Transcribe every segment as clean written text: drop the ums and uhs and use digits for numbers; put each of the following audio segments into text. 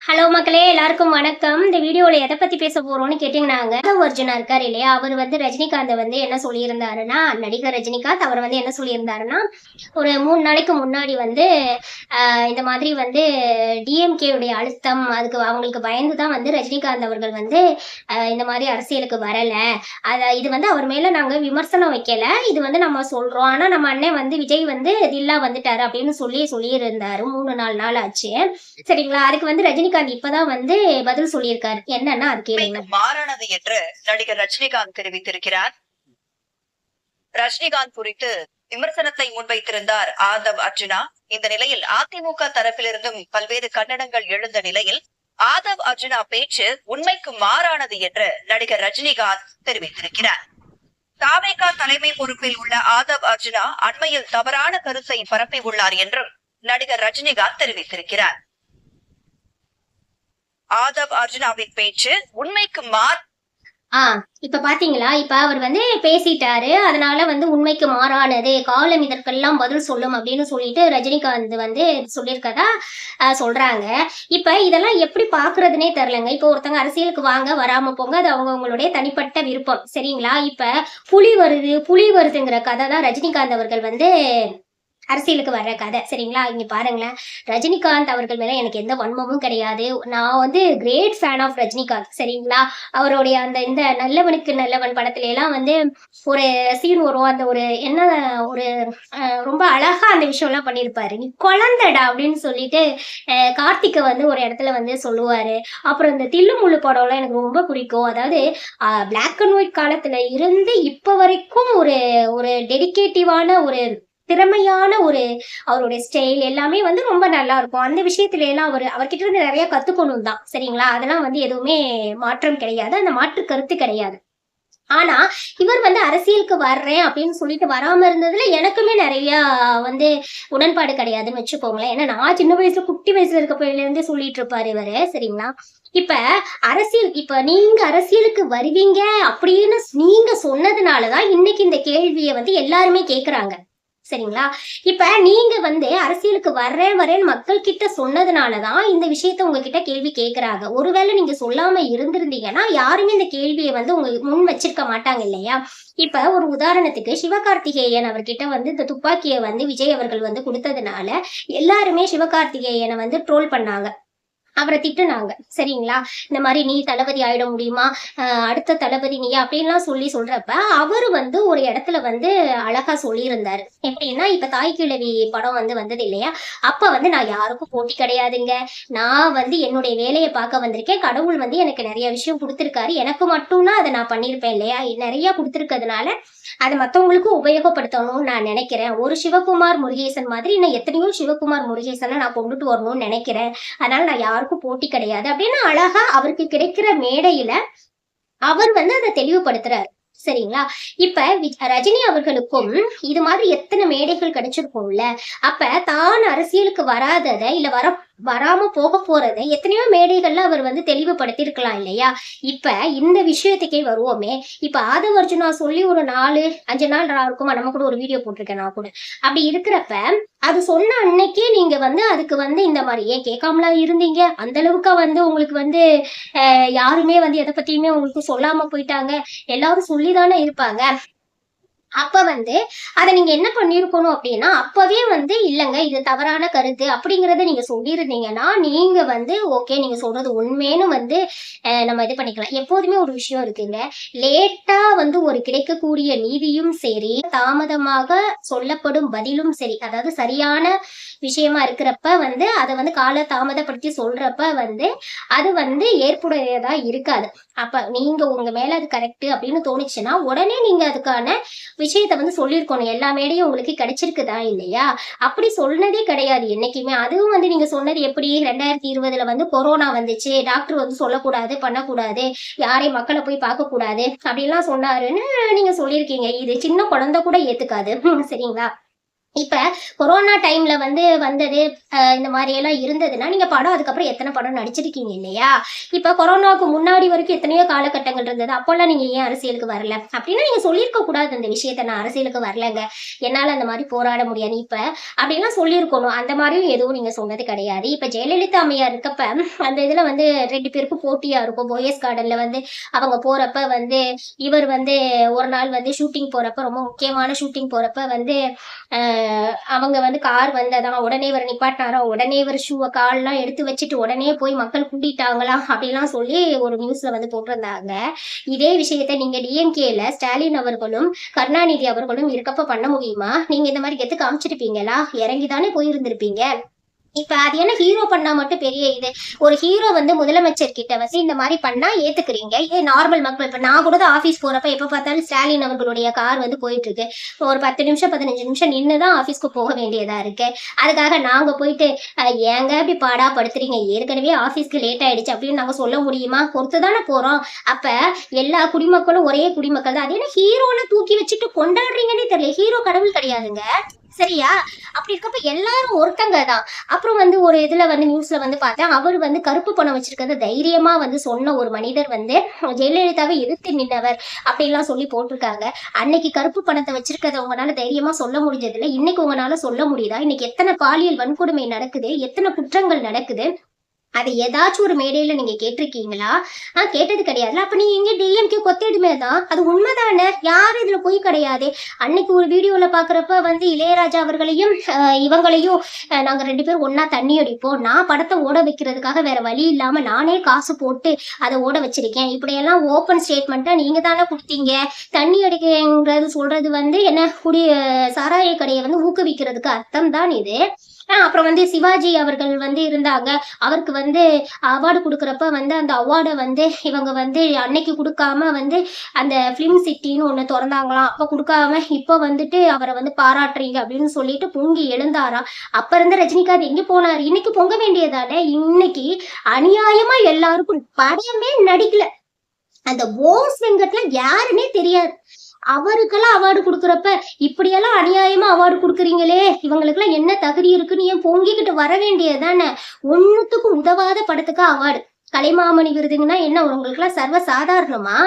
Hello மக்களே, எல்லாருக்கும் வணக்கம். இந்த வீடியோல எத பத்தி பேச போறோம்னு கேட்டீங்கன்னாங்க, அர்ஜுனா இருக்காரு இல்லையா? அவர் வந்து ரஜினிகாந்த வந்து என்ன சொல்லியிருந்தாருன்னா, நடிகர் ரஜினிகாந்த் அவர் வந்து என்ன சொல்லியிருந்தாருன்னா, ஒரு 3 நாளைக்கு முன்னாடி வந்து இந்த மாதிரி வந்து டிஎம்கே உடைய அழுத்தம், அதுக்கு அவங்களுக்கு பயந்து தான் வந்து ரஜினிகாந்த் அவர்கள் வந்து இந்த மாதிரி அரசியலுக்கு வரல. இது வந்து அவர் மேல நாங்க விமர்சனம் வைக்கல. இது வந்து நம்ம சொல்றோம். ஆனா நம்ம அண்ணன் வந்து விஜய் வந்து தில்லா வந்துட்டாரு அப்படின்னு சொல்லியிருந்தாரு. 3 நாள் ஆச்சு. சரிங்களா? அதுக்கு வந்து ரஜினிகாந்த் இப்பதான் வந்து பதில் சொல்லியிருக்காரு. என்னன்னா அது கேளுங்க. மாறானது என்று நடிகர் ரஜினிகாந்த் தெரிவித்திருக்கிறார். ரஜினிகாந்த் குறித்து விமர்சனத்தை முன்வைத்திருந்தார் ஆதவ் அர்ஜுனா. இந்த நிலையில் அதிமுக தரப்பிலிருந்தும் பல்வேறு கண்டனங்கள் எழுந்த நிலையில் ஆதவ் அர்ஜுனா பேச்சு உண்மைக்கு மாறானது என்று நடிகர் ரஜினிகாந்த் தெரிவித்திருக்கிறார். தாவேகா தலைமை பொறுப்பில் உள்ள ஆதவ் அர்ஜுனா அண்மையில் தவறான கருத்தை பரப்பியுள்ளார் என்றும் நடிகர் ரஜினிகாந்த் தெரிவித்திருக்கிறார். ஆதவ் அர்ஜுனாவின் பேச்சு உண்மைக்கு இப்ப பாத்தீங்களா? இப்ப அவர் வந்து பேசிட்டாரு. அதனால வந்து உண்மைக்கு மாறானது, காலம் இதற்கெல்லாம் பதில் சொல்லும் அப்படின்னு சொல்லிட்டு ரஜினிகாந்த் வந்து சொல்லியிருக்கதா சொல்றாங்க. இப்ப இதெல்லாம் எப்படி பாக்குறதுனே தெரியலங்க. இப்ப ஒருத்தங்க அரசியலுக்கு வாங்க, வராம போங்க. அது அவங்களுடைய தனிப்பட்ட விருப்பம். சரிங்களா? இப்ப புலி வருதுங்கிற கதை தான் ரஜினிகாந்த் அவர்கள் வந்து அரசியலுக்கு வர்ற கதை. சரிங்களா? இங்க பாருங்களேன், ரஜினிகாந்த் அவர்கள் மேல எனக்கு எந்த வன்மமும் கிடையாது. நான் வந்து கிரேட் ஃபேன் ஆஃப் ரஜினிகாந்த். சரிங்களா? அவருடைய இந்த நல்லவனுக்கு நல்லவன் படத்துல எல்லாம் வந்து ஒரு சீன் வரும். அந்த ஒரு என்ன ஒரு ரொம்ப அழகா அந்த விஷயம் எல்லாம் பண்ணியிருப்பாரு. நீ குழந்தைடா அப்படின்னு சொல்லிட்டு கார்த்திகை வந்து ஒரு இடத்துல வந்து சொல்லுவாரு. அப்புறம் இந்த தில்லுமுள்ளு படம் எல்லாம் எனக்கு ரொம்ப பிடிக்கும். அதாவது பிளாக் அண்ட் ஒயிட் காலத்துல இருந்து இப்ப வரைக்கும் ஒரு ஒரு டெடிகேட்டிவான ஒரு திறமையான ஒரு அவருடைய ஸ்டைல் எல்லாமே வந்து ரொம்ப நல்லா இருக்கும். அந்த விஷயத்துல எல்லாம் அவர்கிட்ட இருந்து நிறைய கத்துக்கணும் தான். சரிங்களா? அதெல்லாம் வந்து எதுவுமே மாற்றம் கிடையாது. அந்த மாற்று கருத்து கிடையாது. ஆனா இவர் வந்து அரசியலுக்கு வர்றேன் அப்படின்னு சொல்லிட்டு வராம இருந்ததுல எனக்குமே நிறைய வந்து உடன்பாடு கிடையாதுன்னு வச்சுக்கோங்களேன். ஏன்னா நான் சின்ன வயசுல குட்டி வயசுல இருக்கப்பல இருந்தே சொல்லிட்டு இருப்பாரு இவரு. சரிங்களா? இப்ப இப்ப நீங்க அரசியலுக்கு வருவீங்க அப்படின்னு நீங்க சொன்னதுனாலதான் இன்னைக்கு இந்த கேள்வியை வந்து எல்லாருமே கேக்குறாங்க. சரிங்களா? இப்ப நீங்க வந்து அரசியலுக்கு வரேன் மக்கள் கிட்ட சொன்னதுனாலதான் இந்த விஷயத்த உங்ககிட்ட கேள்வி கேட்கறாங்க. ஒருவேளை நீங்க சொல்லாம இருந்திருந்தீங்கன்னா யாருமே இந்த கேள்வியை வந்து உங்க முன் வச்சிருக்க மாட்டாங்க இல்லையா? இப்ப ஒரு உதாரணத்துக்கு சிவகார்த்திகேயன் அவர்கிட்ட வந்து இந்த துப்பாக்கியை வந்து விஜய் அவர்கள் வந்து கொடுத்ததுனால எல்லாருமே சிவகார்த்திகேயனை வந்து ட்ரோல் பண்ணாங்க. அவரை திட்டுனாங்க. சரிங்களா? இந்த மாதிரி நீ தளபதி ஆயிட முடியுமா, அடுத்த தளபதி நீ அப்படின்லாம் சொல்றப்ப அவரு வந்து ஒரு இடத்துல வந்து அழகா சொல்லியிருந்தாரு. எப்படின்னா, இப்ப தாய் கிழவி படம் வந்து வந்தது இல்லையா? அப்ப வந்து நான் யாருக்கும் போட்டி கிடையாதுங்க. நான் வந்து என்னுடைய வேலையை பார்க்க வந்திருக்கேன். கடவுள் வந்து எனக்கு நிறைய விஷயம் கொடுத்துருக்காரு. எனக்கு மட்டும்னா அதை நான் பண்ணியிருப்பேன் இல்லையா? நிறைய கொடுத்துருக்கிறதுனால அதை மற்றவங்களுக்கும் உபயோகப்படுத்தணும்னு நான் நினைக்கிறேன். ஒரு சிவகுமார் முருகேசன் மாதிரி இன்னும் எத்தனையோ சிவகுமார் முருகேசனை நான் கொண்டுட்டு வரணும்னு நினைக்கிறேன். அதனால நான் யாருக்கும் போட்டி கிடையாது அப்படின்னு அழகா அவருக்கு கிடைக்கிற மேடையில அவர் வந்து அதை தெளிவுபடுத்துறாரு. சரிங்களா? இப்ப ரஜினி அவர்களுக்கும் இது மாதிரி எத்தனை மேடைகள் கிடைச்சிருக்கும்ல. அப்ப தான் அரசியலுக்கு வராததை இல்ல வராம போக போறதை எத்தனையோ மேடைகள்ல அவர் வந்து தெளிவுபடுத்திருக்கலாம் இல்லையா? இப்ப இந்த விஷயத்துக்கே வருவோமே. இப்ப ஆதவ அர்ஜுனா சொல்லி ஒரு 4-5 நாள் இருக்குமா, நம்ம கூட ஒரு வீடியோ போட்டிருக்கேன் நான் கூட. அப்படி இருக்கிறப்ப அது சொன்ன அன்னைக்கே நீங்க வந்து அதுக்கு வந்து இந்த மாதிரி ஏன் கேட்காமலா இருந்தீங்க? அந்த அளவுக்கு வந்து உங்களுக்கு வந்து யாருமே வந்து எதை பத்தியுமே உங்களுக்கு சொல்லாம போயிட்டாங்க. எல்லாரும் சொல்லிதானே இருப்பாங்க. அப்ப வந்து அதை நீங்க என்ன பண்ணிருக்கணும் அப்படின்னா, அப்பவே வந்து இல்லங்க இது தவறான கருத்து அப்படிங்கறத நீங்க சொல்லியிருந்தீங்கன்னா, நீங்க வந்து ஓகே நீங்க சொல்றது உண்மைன்னு வந்து நம்ம இது பண்ணிக்கலாம். எப்போதுமே ஒரு விஷயம் இருக்குங்க. லேட்டா வந்து ஒரு கிடைக்கக்கூடிய நீதியும் சரி, தாமதமாக சொல்லப்படும் பதிலும் சரி, அதாவது சரியான விஷயமா இருக்கிறப்ப வந்து அதை வந்து கால தாமதப்படுத்தி சொல்றப்ப வந்து அது வந்து ஏற்புடையதா இருக்காது. அப்ப நீங்க உங்க மேல அது கரெக்ட் அப்படின்னு தோணுச்சுன்னா உடனே நீங்க அதுக்கான விஷயத்த வந்து சொல்லியிருக்கணும். எல்லா மேடையும் உங்களுக்கு கிடைச்சிருக்குதா இல்லையா? அப்படி சொன்னதே கிடையாது என்னைக்குமே. அதுவும் வந்து நீங்க சொன்னது எப்படி 2020 வந்து கொரோனா வந்துச்சு, டாக்டர் வந்து சொல்லக்கூடாது, பண்ணக்கூடாது, யாரையும் மக்களை போய் பார்க்க கூடாது அப்படின்லாம் சொன்னாருன்னு நீங்க சொல்லியிருக்கீங்க. இது சின்ன குழந்தை கூட ஏத்துக்காது. சரிங்களா? இப்ப கொரோனா டைம்ல வந்து வந்தது இந்த மாதிரி எல்லாம் இருந்ததுன்னா நீங்க படம் அதுக்கப்புறம் எத்தனை படம் நடிச்சிருக்கீங்க இல்லையா? இப்ப கொரோனாவுக்கு முன்னாடி வரைக்கும் எத்தனையோ காலகட்டங்கள் இருந்தது. அப்போல்லாம் நீங்க ஏன் அரசியலுக்கு வரல அப்படின்னா நீங்க சொல்லியிருக்க கூடாது இந்த விஷயத்த, நான் அரசியலுக்கு வரலங்க, என்னால அந்த மாதிரி போராட முடியாது இப்ப அப்படின்லாம் சொல்லியிருக்கணும். அந்த மாதிரியும் எதுவும் நீங்க சொன்னது கிடையாது. இப்ப ஜெயலலிதா அம்மையார் இருக்கப்ப அந்த இதுல வந்து 2 பேருக்கும் போட்டியா இருக்கும். போயஸ் கார்டன்ல வந்து அவங்க போறப்ப வந்து இவர் வந்து ஒரு நாள் வந்து ஷூட்டிங் போறப்ப, ரொம்ப முக்கியமான ஷூட்டிங் போறப்ப வந்து அவங்க வந்து கார் வந்ததான் உடனே இவர் நிப்பாட்டினாரா, உடனே இவர் ஷூவை கால்லாம் எடுத்து வச்சுட்டு உடனே போய் மக்கள் கூட்டிட்டாங்களாம் அப்படிலாம் சொல்லி ஒரு நியூஸ்ல வந்து போட்டிருந்தாங்க. இதே விஷயத்த நீங்க டிஎம்கேல ஸ்டாலின் அவர்களும் கருணாநிதி அவர்களும் இருக்கப்ப பண்ண முடியுமா? நீங்க இந்த மாதிரி கெத்து காமிச்சிருப்பீங்களா? இறங்கிதானே போயிருந்திருப்பீங்க. இப்ப அது என்ன ஹீரோ பண்ணா மட்டும் பெரிய இது? ஒரு ஹீரோ வந்து முதலமைச்சர் கிட்ட வந்து இந்த மாதிரி பண்ணா ஏத்துக்கிறீங்க, இதே நார்மல் மக்கள், இப்ப நான் கூட ஆபீஸ் போறப்ப எப்ப பார்த்தாலும் ஸ்டாலின் அவர்களுடைய கார் வந்து போயிட்டு இருக்கு, ஒரு 10 நிமிஷம் 15 நிமிஷம் நின்னுதான் ஆபீஸ்க்கு போக வேண்டியதா இருக்கு. அதுக்காக நாங்க போயிட்டு ஏங்க இப்படி பாடா படுத்துறீங்க, ஏற்கனவே ஆபீஸ்க்கு லேட் ஆயிடுச்சு அப்படின்னு நாங்க சொல்ல முடியுமா? பொறுத்துதானே போறோம். அப்ப எல்லா குடிமக்களும் ஒரே குடிமக்கள் தான். அது என்ன ஹீரோன்னு தூக்கி வச்சுட்டு கொண்டாடுறீங்கன்னே தெரியல. ஹீரோ கடவுள் கிடையாதுங்க, சரியா? அப்படி இருக்கப்ப எல்லாரும் ஒருத்தங்க தான். அப்புறம் வந்து ஒரு இதுல வந்து நியூஸ்ல வந்து பார்த்தேன், அவர் வந்து கருப்பு பணம் வச்சிருக்கிறத தைரியமா வந்து சொன்ன ஒரு மனிதர் வந்து ஜெயலலிதாவை எதிர்த்து நின்னவர் அப்படின்லாம் சொல்லி போட்டிருக்காங்க. அன்னைக்கு கருப்பு பணத்தை வச்சிருக்கிறத உங்களால தைரியமா சொல்ல முடிஞ்சது இல்லை, இன்னைக்கு உங்களால சொல்ல முடியுதா? இன்னைக்கு எத்தனை பாலியல் வன்கொடுமை நடக்குது, எத்தனை குற்றங்கள் நடக்குது, அது ஏதாச்சும் ஒரு மேடையில நீங்க கேட்டிருக்கீங்களா? கேட்டது கிடையாதுல. அப்ப நீங்க எங்க டிஎம்கே கொத்திடுமே தான், அது உண்மைதானே, யாரும் இதுல போய் கிடையாது. அன்னைக்கு ஒரு வீடியோல பாக்குறப்ப வந்து இளையராஜா அவர்களையும் இவங்களையும் நாங்க 2 பேரும் ஒன்னா தண்ணி அடிப்போம், நான் படத்தை ஓட வைக்கிறதுக்காக வேற வழி இல்லாம நானே காசு போட்டு அதை ஓட வச்சிருக்கேன், இப்படியெல்லாம் ஓப்பன் ஸ்டேட்மெண்ட்டா நீங்க தானே கொடுத்தீங்க. தண்ணி அடிக்கிறது சொல்றது வந்து என்ன, சாராய கடையை வந்து ஊக்குவிக்கிறதுக்கு அர்த்தம் தான் இது. அப்புறம் வந்து சிவாஜி அவர்கள் வந்து இருந்தாங்க, அவருக்கு வந்து அவார்டு கொடுக்குறப்ப வந்து அந்த அவார்டை வந்து இவங்க வந்து அன்னைக்கு கொடுக்காம வந்து அந்த பிலிம் சிட்டின்னு ஒண்ணு திறந்தாங்களாம், அப்ப கொடுக்காம இப்ப வந்துட்டு அவரை வந்து பாராட்டுறீங்க அப்படின்னு சொல்லிட்டு பொங்கி எழுந்தாராம். அப்ப இருந்த ரஜினிகாந்த் எங்க போனாரு? இன்னைக்கு பொங்க வேண்டியதானே? இன்னைக்கு அநியாயமா எல்லாருக்கும் படமே நடிக்கல. அந்த போஸ் வெங்கட்ல யாருன்னே தெரியாது, அவருக்கெல்லாம் அவார்டு கொடுக்குறப்ப இப்படியெல்லாம் அநியாயமா அவார்டு கொடுக்குறீங்களே, இவங்களுக்கெல்லாம் என்ன தகுதி இருக்குன்னு ஏன் பொங்கிக்கிட்டு வர வேண்டியதானே? ஒண்ணுத்துக்கும் உதவாத படத்துக்கு அவார்டு. கலைமாமணி விருதுங்கன்னா என்ன உங்களுக்குலாம் சர்வ சாதாரணமா?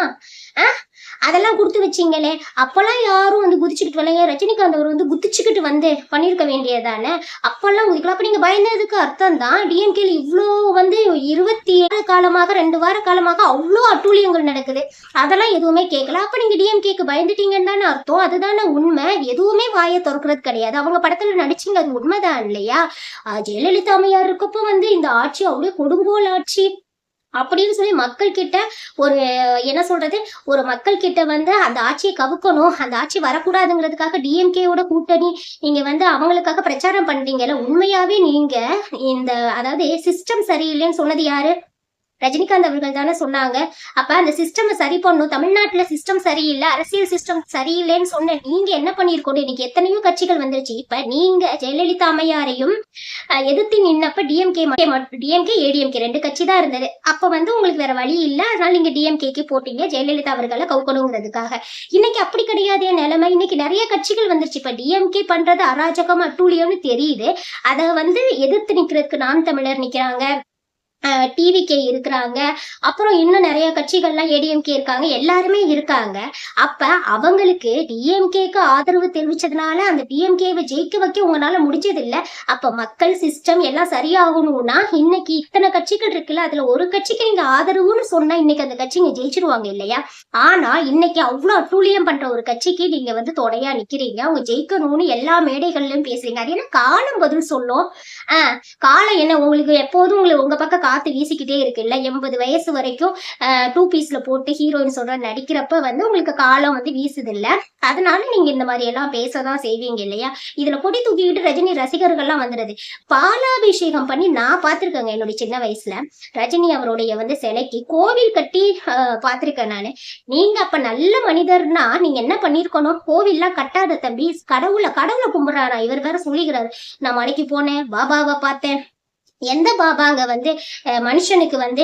அதெல்லாம் கொடுத்து வச்சீங்களே, அப்பெல்லாம் யாரும் வந்து குதிச்சுக்கிட்டு வரல. ரஜினிகாந்த் அவர் வந்து குதிச்சுக்கிட்டு வந்து பண்ணிருக்க வேண்டியதானே? அப்பெல்லாம் குதிக்கலாம். அப்ப நீங்க பயந்ததுக்கு அர்த்தம் தான் டிஎம்கேல இவ்வளோ வந்து 27 காலமாக 2 வார காலமாக அவ்வளோ அட்டூழியங்கள் நடக்குது, அதெல்லாம் எதுவுமே கேட்கல. அப்ப நீங்க டிஎம்கேக்கு பயந்துட்டீங்கன்னு தானே அர்த்தம். அதுதானே உண்மை. எதுவுமே வாயை திறக்கிறது கிடையாது. அவங்க படத்துல நடிச்சீங்க, அது உண்மைதான் இல்லையா? ஜெயலலிதா அம்மையார் இருக்கப்போ வந்து இந்த ஆட்சி அப்படியே கொடுங்கோல் ஆட்சி அப்படின்னு சொல்லி மக்கள் கிட்ட ஒரு என்ன சொல்றது, ஒரு மக்கள் கிட்ட வந்து அந்த ஆட்சியை கவுக்கணும், அந்த ஆட்சி வரக்கூடாதுங்கிறதுக்காக டிஎம்கேயோட கூட்டணி நீங்க வந்து அவங்களுக்காக பிரச்சாரம் பண்றீங்கல்ல. உண்மையாவே நீங்க இந்த அதாவது சிஸ்டம் சரியில்லைன்னு சொன்னது யாரு? ரஜினிகாந்த் அவர்கள் தானே சொன்னாங்க. அப்ப அந்த சிஸ்டம் சரி பண்ணும், தமிழ்நாட்டுல சிஸ்டம் சரியில்லை, அரசியல் சிஸ்டம் சரியில்லைன்னு சொன்ன நீங்க என்ன பண்ணிருக்கணும்? இன்னைக்கு எத்தனையோ கட்சிகள் வந்துருச்சு. இப்ப நீங்க ஜெயலலிதா அம்மையாரையும் எதிர்த்து நின்னப்ப டிஎம்கே ஏடிஎம்கே 2 கட்சி தான் இருந்தது. அப்ப வந்து உங்களுக்கு வேற வழி இல்லை, அதனால நீங்க டிஎம்கேக்கு போட்டீங்க, ஜெயலலிதா அவர்களை கவுக்கணுங்கிறதுக்காக. இன்னைக்கு அப்படி கிடையாது நிலைமை. இன்னைக்கு நிறைய கட்சிகள் வந்துருச்சு. இப்ப டிஎம்கே பண்றது அராஜகம் அட்டூழியம்னு தெரியுது, அதை வந்து எதிர்த்து நிக்கிறதுக்கு நாம் தமிழர் நிக்கிறாங்க, டிவிகே இருக்கிறாங்க, அப்புறம் இன்னும் நிறைய கட்சிகள்லாம் ஏடிஎம்கே இருக்காங்க, எல்லாருமே இருக்காங்க. அப்ப அவங்களுக்கு டிஎம்கேக்கு ஆதரவு தெரிவிச்சதுனால அந்த டிஎம்கேவை ஜெயிக்க வைக்க உங்களால முடிஞ்சது இல்ல. அப்ப மக்கள் சிஸ்டம் எல்லாம் சரியாகணும்னா இன்னைக்கு இத்தனை கட்சிகள் இருக்குல்ல, அதுல ஒரு கட்சிக்கு நீங்க ஆதரவுன்னு சொன்னா இன்னைக்கு அந்த கட்சிங்க ஜெயிச்சிருவாங்க இல்லையா? ஆனா இன்னைக்கு அவ்வளவு அட்டூழியம் பண்ற ஒரு கட்சிக்கு நீங்க வந்து தொடையா நிக்கிறீங்க, அவங்க ஜெயிக்கணும்னு எல்லா மேடைகள்லயும் பேசுறீங்க. அது என்ன காலம் பதில் சொல்லும்? காலம் என்ன உங்களுக்கு எப்போதும் உங்களுக்கு உங்க பக்கம் காத்து வீசிக்கிட்டே இருக்குல்ல. 80 வயசு வரைக்கும் 2 பீஸ்ல போட்டு ஹீரோயின் சொல்ற நடிக்கிறப்ப வந்து உங்களுக்கு காலம் வந்து வீசுது இல்ல, அதனால நீங்க இந்த மாதிரி எல்லாம் பேசதான் செய்வீங்க இல்லையா? இதுல கொடி தூக்கிக்கிட்டு ரஜினி ரசிகர்கள்லாம் வந்துடுது. பாலாபிஷேகம் பண்ணி நான் பார்த்திருக்கேங்க என்னுடைய சின்ன வயசுல. ரஜினி அவருடைய வந்து சிலைக்கு கோவில் கட்டி பார்த்திருக்கேன் நானு. நீங்க அப்ப நல்ல மனிதர்னா நீங்க என்ன பண்ணிருக்கணும்? கோவில்லாம் கட்டாத தம்பி, கடவுளை கும்பிடுறாரா இவர் வேற சொல்லிக்கிறாரு, நான் மலைக்கு போனேன், பாபாவை பார்த்தேன், எந்த பாபாங்க வந்து மனுஷனுக்கு வந்து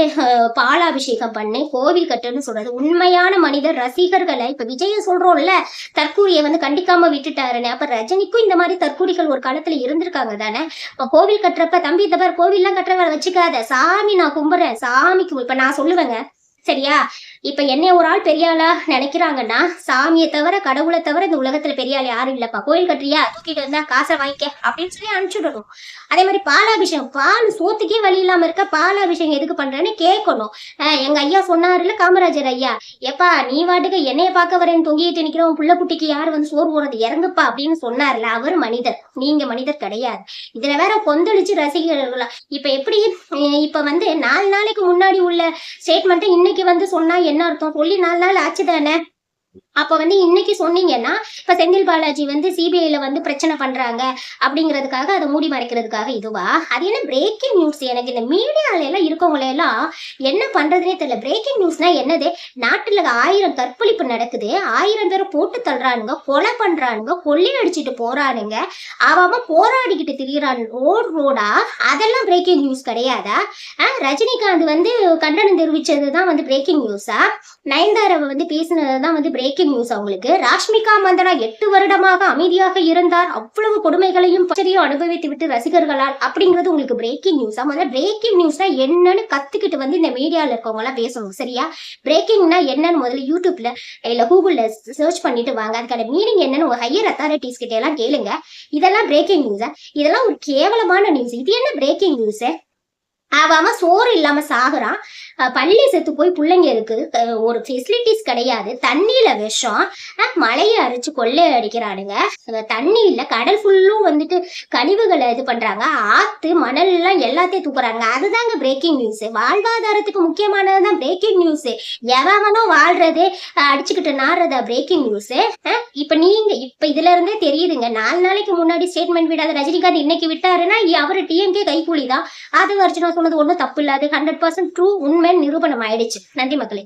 பாலாபிஷேகம் பண்ணி கோவில் கட்டுன்னு சொல்றது? உண்மையான மனிதர் ரசிகர்களை இப்ப விஜய சொல்றோம்ல, தற்கூரியை வந்து கண்டிக்காம விட்டுட்டாருன்னு, அப்ப ரஜினிக்கும் இந்த மாதிரி தற்கூரிகள் ஒரு காலத்துல இருந்திருக்காங்க தானே? இப்ப கோவில் கட்டுறப்ப தம்பி இந்த மாதிரி கோவில்லாம் கட்டுறவரை வச்சுக்காத, சாமி நான் கும்பிடுறேன், சாமிக்கு இப்ப நான் சொல்லுவேங்க சரியா? இப்ப என்னைய ஒரு ஆள் பெரிய ஆளா நினைக்கிறாங்கன்னா, சாமியை தவிர கடவுளை தவிர இந்த உலகத்துல பெரிய ஆள் யாரும் இல்லப்பா. கோயில் கட்டுறியா, தூக்கிட்டு வந்தா காசை வாங்கிக்க அப்படின்னு சொல்லி அனுப்பிச்சுடணும். அதே மாதிரி பாலாபிஷேகம், பால் சோத்துக்கே வழி இல்லாம இருக்க பாலாபிஷேகம் எதுக்கு பண்றேன்னு கேட்கணும். எங்க ஐயா சொன்னாருல, காமராஜர் ஐயா, எப்பா நீ வாட்டுக்கு என்னைய பார்க்க வரேன்னு தொங்கிட்டு நிக்கிறோம், புள்ள குட்டிக்கு யாரு வந்து சோறு போறது, இறங்குப்பா அப்படின்னு சொன்னார்ல, அவர் மனிதர், நீங்க மனிதர் கிடையாது. இதுல வேற கொந்தளிச்சு ரசிகர்களா இப்ப எப்படி? இப்ப வந்து 4 நாளைக்கு முன்னாடி உள்ள ஸ்டேட்மெண்ட் இன்னைக்கு வந்து சொன்னா என்ன அர்த்தம்? சொல்லி 4 நாள் ஆச்சு தானே? அப்ப வந்து இன்னைக்கு சொன்னீங்கன்னா, இப்ப செந்தில் பாலாஜி வந்து சிபிஐல வந்து பிரச்சனை பண்றாங்க அப்படிங்கிறதுக்காக அதை மூடி மறைக்கிறதுக்காக இதுவா? அது என்ன பிரேக்கிங் நியூஸ்? எனக்கு இந்த மீடியால எல்லாம் இருக்கவங்கள எல்லாம் என்ன பண்றதுனே தெரியல. பிரேக்கிங் நியூஸ்னா என்னது? நாட்டுல 1000 கற்பழிப்பு நடக்குது, 1000 பேரை போட்டு தள்ளுறானுங்க, கொலை பண்றானுங்க, கொள்ளை அடிச்சுட்டு போறானுங்க, அவன் போராடிக்கிட்டு திரியிறான் ரோடா, அதெல்லாம் பிரேக்கிங் நியூஸ் கிடையாதா? ரஜினிகாந்த் வந்து கண்டனம் தெரிவிச்சதுதான் வந்து பிரேக்கிங் நியூஸா? நயன்தாராவை வந்து பேசினதுதான் வந்து பிரேக்கிங் நியூஸ் அவங்களுக்கு? ராஷ்மிகா மந்தனா 8 வருடமாக அமைதியாக இருந்தார், அவ்வளவு கொடுமைகளையும் பச்சரியும் அனுபவித்து விட்டு ரசிகர்களால், அப்படிங்கிறது உங்களுக்கு பிரேக்கிங் நியூஸா? முதல்ல பிரேக்கிங் நியூஸ்னா என்னன்னு கத்துக்கிட்டு வந்து இந்த மீடியால இருக்கவங்க எல்லாம் பேசணும் சரியா? பிரேக்கிங்னா என்னன்னு முதல்ல யூடியூப்ல இல்ல கூகுள்ல சர்ச் பண்ணிட்டு வாங்க, அதுக்கான மீனிங் என்னன்னு ஒரு ஹையர் அத்தாரிட்டிஸ் கிட்ட எல்லாம் கேளுங்க. இதெல்லாம் பிரேக்கிங் நியூஸா? இதெல்லாம் ஒரு கேவலமான நியூஸ். இது என்ன பிரேக்கிங் நியூஸ்? அவன் சோறு இல்லாம சாகுறான், பள்ளி செத்து போய் பிள்ளைங்க இருக்கு, ஒரு ஃபெசிலிட்டிஸ் கிடையாது, தண்ணியில விஷம், மழையை அரிச்சு கொள்ளை அடிக்கிறானுங்க, தண்ணி இல்ல, கடல் ஃபுல்லும் வந்துட்டு கழிவுகளை இது பண்றாங்க, ஆத்து மணல் எல்லாம் எல்லாத்தையும் தூக்குறாங்க. அதுதாங்க பிரேக்கிங் நியூஸ். வாழ்வாதாரத்துக்கு முக்கியமானதுதான் பிரேக்கிங் நியூஸ். எவனோ வாழ்றது அடிச்சுக்கிட்டு நாடுறதா பிரேக்கிங் நியூஸ்? இப்ப இதுல இருந்தே தெரியுதுங்க. 4 நாளைக்கு முன்னாடி ஸ்டேட்மெண்ட் விடாத ரஜினிகாந்த் இன்னைக்கு விட்டாருன்னா அவரு டிஎம்கே கைக்கூலிதான். அது வரைச்சு நான் சொன்னது ஒன்றும் தப்பு இல்லாது, 100% ட்ரூ, உண்மை நிரூபணம் ஆயிடுச்சு. நன்றி மக்களே.